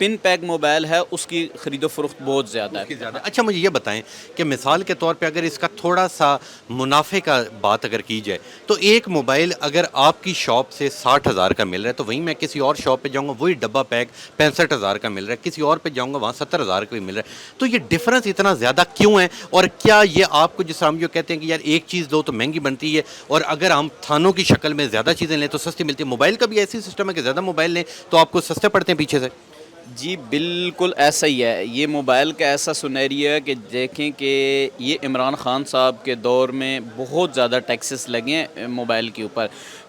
پن pack mobile ہے اس کی خرید و فروخت بہت زیادہ ہے. زیادہ. اچھا مجھے یہ بتائیں کہ مثال کے طور پہ اگر اس کا تھوڑا سا منافع کا بات اگر کی جائے تو ایک موبائل اگر آپ کی شاپ سے 60,000 کا مل رہا ہے تو وہیں میں کسی اور شاپ پہ جاؤں گا وہی ڈبہ پیک 65,000 کا مل رہا ہے, کسی اور پہ جاؤں گا وہاں 70,000 کا بھی مل رہا ہے. تو یہ ڈفرنس اتنا زیادہ کیوں ہے, اور کیا یہ آپ کو جس ہم جو کہتے ہیں کہ یار ایک چیز دو تو مہنگی بنتی ہے اور اگر ہم تھانوں کی شکل میں زیادہ چیزیں لیں تو سستی ملتی ہے, موبائل کا بھی ایسی سسٹم ہے کہ زیادہ موبائل لیں تو آپ کو سستے پڑتے ہیں پیچھے سے؟ جی بالکل ایسا ہی ہے. یہ موبائل کا ایسا سنیریو ہے کہ دیکھیں کہ یہ عمران خان صاحب کے دور میں بہت زیادہ ٹیکسز لگے ہیں موبائل کے اوپر.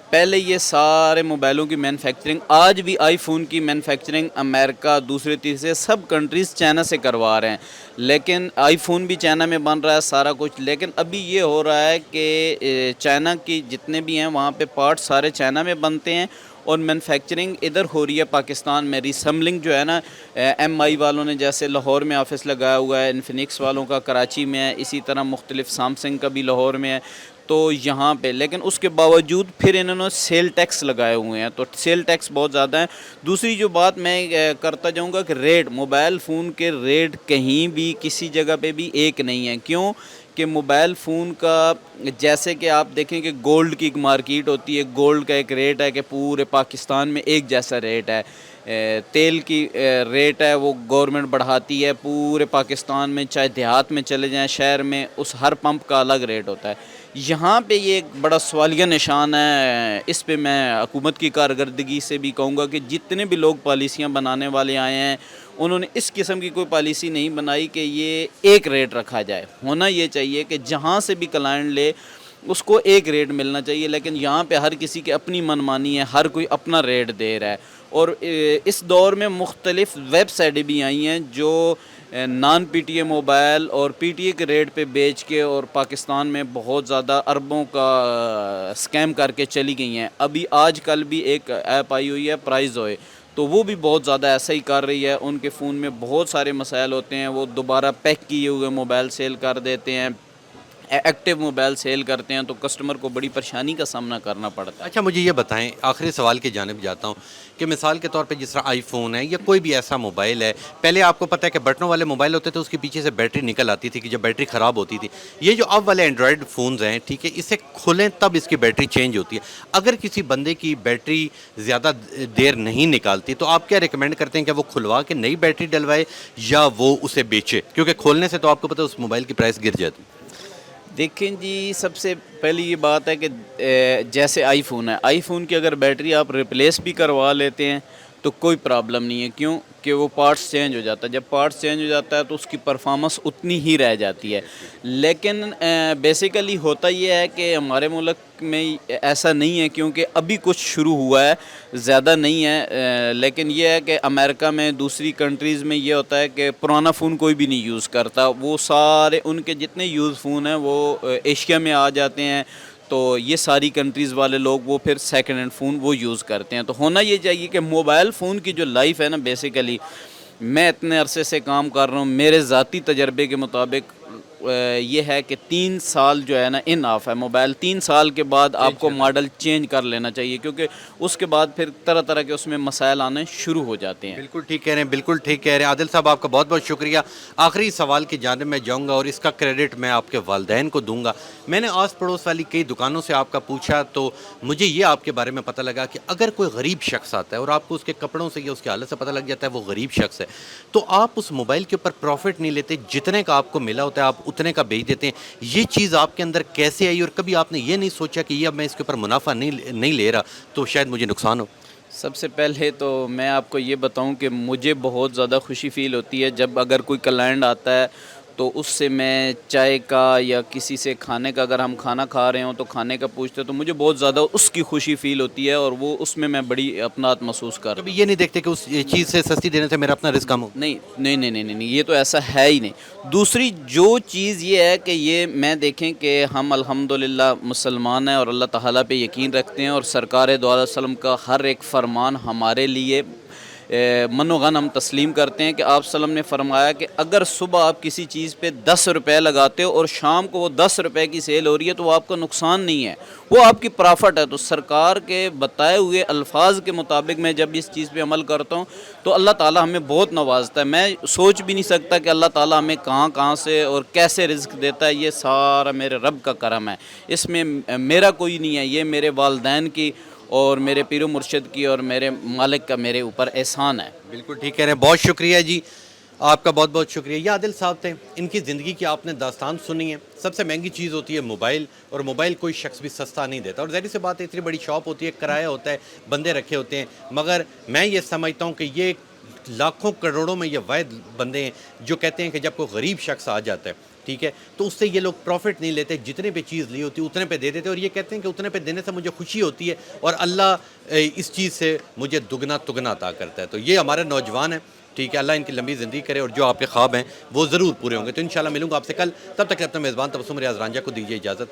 پہلے یہ سارے موبائلوں کی مینوفیکچرنگ, آج بھی آئی فون کی مینوفیکچرنگ امریکہ دوسرے تیسرے سب کنٹریز چائنا سے کروا رہے ہیں, لیکن آئی فون بھی چائنا میں بن رہا ہے سارا کچھ. لیکن ابھی یہ ہو رہا ہے کہ چائنا کی جتنے بھی ہیں وہاں پہ پارٹس سارے چائنا میں بنتے ہیں اور مینوفیکچرنگ ادھر ہو رہی ہے پاکستان میں. ریسمبلنگ جو ہے نا ایم آئی والوں نے جیسے لاہور میں آفس لگایا ہوا ہے, انفینکس والوں کا کراچی میں ہے, اسی طرح مختلف سامسنگ کا بھی لاہور میں ہے تو یہاں پہ. لیکن اس کے باوجود پھر انہوں نے سیل ٹیکس لگائے ہوئے ہیں تو سیل ٹیکس بہت زیادہ ہیں. دوسری جو بات میں کرتا جاؤں گا کہ ریٹ, موبائل فون کے ریٹ کہیں بھی کسی جگہ پہ بھی ایک نہیں ہے. کیوں کہ موبائل فون کا جیسے کہ آپ دیکھیں کہ گولڈ کی ایک مارکیٹ ہوتی ہے, گولڈ کا ایک ریٹ ہے کہ پورے پاکستان میں ایک جیسا ریٹ ہے. تیل کی ریٹ ہے وہ گورنمنٹ بڑھاتی ہے پورے پاکستان میں, چاہے دیہات میں چلے جائیں شہر میں اس ہر پمپ کا الگ ریٹ ہوتا ہے. یہاں پہ یہ ایک بڑا سوالیہ نشان ہے. اس پہ میں حکومت کی کارکردگی سے بھی کہوں گا کہ جتنے بھی لوگ پالیسیاں بنانے والے آئے ہیں انہوں نے اس قسم کی کوئی پالیسی نہیں بنائی کہ یہ ایک ریٹ رکھا جائے. ہونا یہ چاہیے کہ جہاں سے بھی کلائنٹ لے اس کو ایک ریٹ ملنا چاہیے, لیکن یہاں پہ ہر کسی کی اپنی منمانی ہے, ہر کوئی اپنا ریٹ دے رہا ہے. اور اس دور میں مختلف ویب سائٹیں بھی آئی ہیں جو naan P T A mobile اور پی ٹی اے کے ریٹ پہ بیچ کے اور پاکستان میں بہت زیادہ اربوں کا اسکیم کر کے چلی گئی ہیں. ابھی آج کل بھی ایک ایپ آئی ہوئی ہے پرائز ہوئے, تو وہ بھی بہت زیادہ ایسا ہی کر رہی ہے. ان کے فون میں بہت سارے مسائل ہوتے ہیں, وہ دوبارہ پیک کیے ہوئے موبائل سیل کر دیتے ہیں, ایکٹیو موبائل سیل کرتے ہیں, تو کسٹمر کو بڑی پریشانی کا سامنا کرنا پڑتا ہے. اچھا مجھے یہ بتائیں, آخری سوال کی جانب جاتا ہوں کہ مثال کے طور پہ جس طرح آئی فون ہے یا کوئی بھی ایسا موبائل ہے, پہلے آپ کو پتہ ہے کہ بٹنوں والے موبائل ہوتے تھے اس کے پیچھے سے بیٹری نکل آتی تھی کہ جب بیٹری خراب ہوتی تھی. یہ جو اب والے اینڈرائڈ فونز ہیں ٹھیک ہے, اسے کھولیں تب اس کی بیٹری چینج ہوتی ہے. اگر کسی بندے کی بیٹری زیادہ دیر نہیں نکالتی تو آپ کیا ریکمینڈ کرتے ہیں کہ وہ کھلوا کے نئی بیٹری ڈلوائے یا وہ اسے بیچے, کیونکہ کھولنے سے تو آپ کو پتہ ہے اس موبائل کی پرائس گر جاتی ہے؟ دیکھیں جی, سب سے پہلی یہ بات ہے کہ جیسے آئی فون ہے, آئی فون کی اگر بیٹری آپ ریپلیس بھی کروا لیتے ہیں تو کوئی پرابلم نہیں ہے. کیوں کہ وہ پارٹس چینج ہو جاتا ہے, جب پارٹس چینج ہو جاتا ہے تو اس کی پرفارمنس اتنی ہی رہ جاتی ہے. لیکن بیسیکلی ہوتا یہ ہے کہ ہمارے ملک میں ایسا نہیں ہے کیونکہ ابھی کچھ شروع ہوا ہے, زیادہ نہیں ہے. لیکن یہ ہے کہ امریکہ میں دوسری کنٹریز میں یہ ہوتا ہے کہ پرانا فون کوئی بھی نہیں یوز کرتا, وہ سارے ان کے جتنے یوز فون ہیں وہ ایشیا میں آ جاتے ہیں, تو یہ ساری کنٹریز والے لوگ وہ پھر سیکنڈ ہینڈ فون وہ یوز کرتے ہیں. تو ہونا یہ چاہیے کہ موبائل فون کی جو لائف ہے نا, بیسیکلی میں اتنے عرصے سے کام کر رہا ہوں, میرے ذاتی تجربے کے مطابق یہ ہے کہ 3 سال جو ہے نا ان آف ہے موبائل. 3 سال کے بعد آپ کو ماڈل چینج کر لینا چاہیے, کیونکہ اس کے بعد پھر طرح طرح کے اس میں مسائل آنے شروع ہو جاتے ہیں. بالکل ٹھیک کہہ رہے ہیں, بالکل ٹھیک کہہ رہے ہیں. عادل صاحب آپ کا بہت بہت شکریہ. آخری سوال کی جانب میں جاؤں گا اور اس کا کریڈٹ میں آپ کے والدین کو دوں گا. میں نے آس پڑوس والی کئی دکانوں سے آپ کا پوچھا تو مجھے یہ آپ کے بارے میں پتہ لگا کہ اگر کوئی غریب شخص آتا ہے اور آپ کو اس کے کپڑوں سے یا اس کی حالت سے پتہ لگ جاتا ہے وہ غریب شخص ہے, تو آپ اس موبائل کے اوپر پروفٹ نہیں لیتے, جتنے کا آپ کو ملا ہوتا ہے آپ اتنے کا بیچ دیتے ہیں. یہ چیز آپ کے اندر کیسے آئی اور کبھی آپ نے یہ نہیں سوچا کہ یہ اب میں اس کے اوپر منافع نہیں لے رہا تو شاید مجھے نقصان ہو؟ سب سے پہلے تو میں آپ کو یہ بتاؤں کہ مجھے بہت زیادہ خوشی فیل ہوتی ہے جب اگر کوئی کلائنٹ آتا ہے تو اس سے میں چائے کا یا کسی سے کھانے کا, اگر ہم کھانا کھا رہے ہوں تو کھانے کا پوچھتے تو مجھے بہت زیادہ اس کی خوشی فیل ہوتی ہے, اور وہ اس میں بڑی اپناعت محسوس کر رہا ہوں. کبھی یہ نہیں دیکھتے کہ اس چیز سے سستی دینے سے میرا اپنا رزق کم ہو؟ نہیں نہیں نہیں نہیں نہیں, یہ تو ایسا ہے ہی نہیں. دوسری جو چیز یہ ہے کہ یہ میں دیکھیں کہ ہم الحمدللہ مسلمان ہیں اور اللہ تعالیٰ پہ یقین رکھتے ہیں, اور سرکار دو علیہ وسلم کا ہر ایک فرمان ہمارے لیے من و غن ہم تسلیم کرتے ہیں کہ آپ صلی اللہ علیہ وسلم نے فرمایا کہ اگر صبح آپ کسی چیز پہ 10 روپے لگاتے ہو اور شام کو وہ 10 روپے کی سیل ہو رہی ہے تو وہ آپ کا نقصان نہیں ہے, وہ آپ کی پرافٹ ہے. تو سرکار کے بتائے ہوئے الفاظ کے مطابق میں جب اس چیز پہ عمل کرتا ہوں تو اللہ تعالیٰ ہمیں بہت نوازتا ہے. میں سوچ بھی نہیں سکتا کہ اللہ تعالیٰ ہمیں کہاں کہاں سے اور کیسے رزق دیتا ہے. یہ سارا میرے رب کا کرم ہے, اس میں میرا کوئی نہیں ہے. یہ میرے والدین کی اور میرے پیر و مرشد کی اور میرے مالک کا میرے اوپر احسان ہے. بالکل ٹھیک کہہ رہے ہیں, بہت شکریہ جی, آپ کا بہت بہت شکریہ. یہ عادل صاحب تھے, ان کی زندگی کی آپ نے داستان سنی ہے. سب سے مہنگی چیز ہوتی ہے موبائل, اور موبائل کوئی شخص بھی سستا نہیں دیتا, اور ظاہر سی بات ہے اتنی بڑی شاپ ہوتی ہے, کرایہ ہوتا ہے, بندے رکھے ہوتے ہیں, مگر میں یہ سمجھتا ہوں کہ یہ لاکھوں کروڑوں میں یہ واحد بندے ہیں جو کہتے ہیں کہ جب کوئی غریب شخص آ جاتا ہے, ٹھیک ہے, تو اس سے یہ لوگ پروفٹ نہیں لیتے, جتنے پہ چیز لی ہوتی ہے اتنے پہ دے دیتے, اور یہ کہتے ہیں کہ اتنے پہ دینے سے مجھے خوشی ہوتی ہے اور اللہ اس چیز سے مجھے دگنا تگنا عطا کرتا ہے. تو یہ ہمارے نوجوان ہیں, ٹھیک ہے, اللہ ان کی لمبی زندگی کرے, اور جو آپ کے خواب ہیں وہ ضرور پورے ہوں گے. تو انشاءاللہ ملوں گا آپ سے کل, تب تک اپنے میزبان تبسم ریاض رانجھا کو دیجیے اجازت.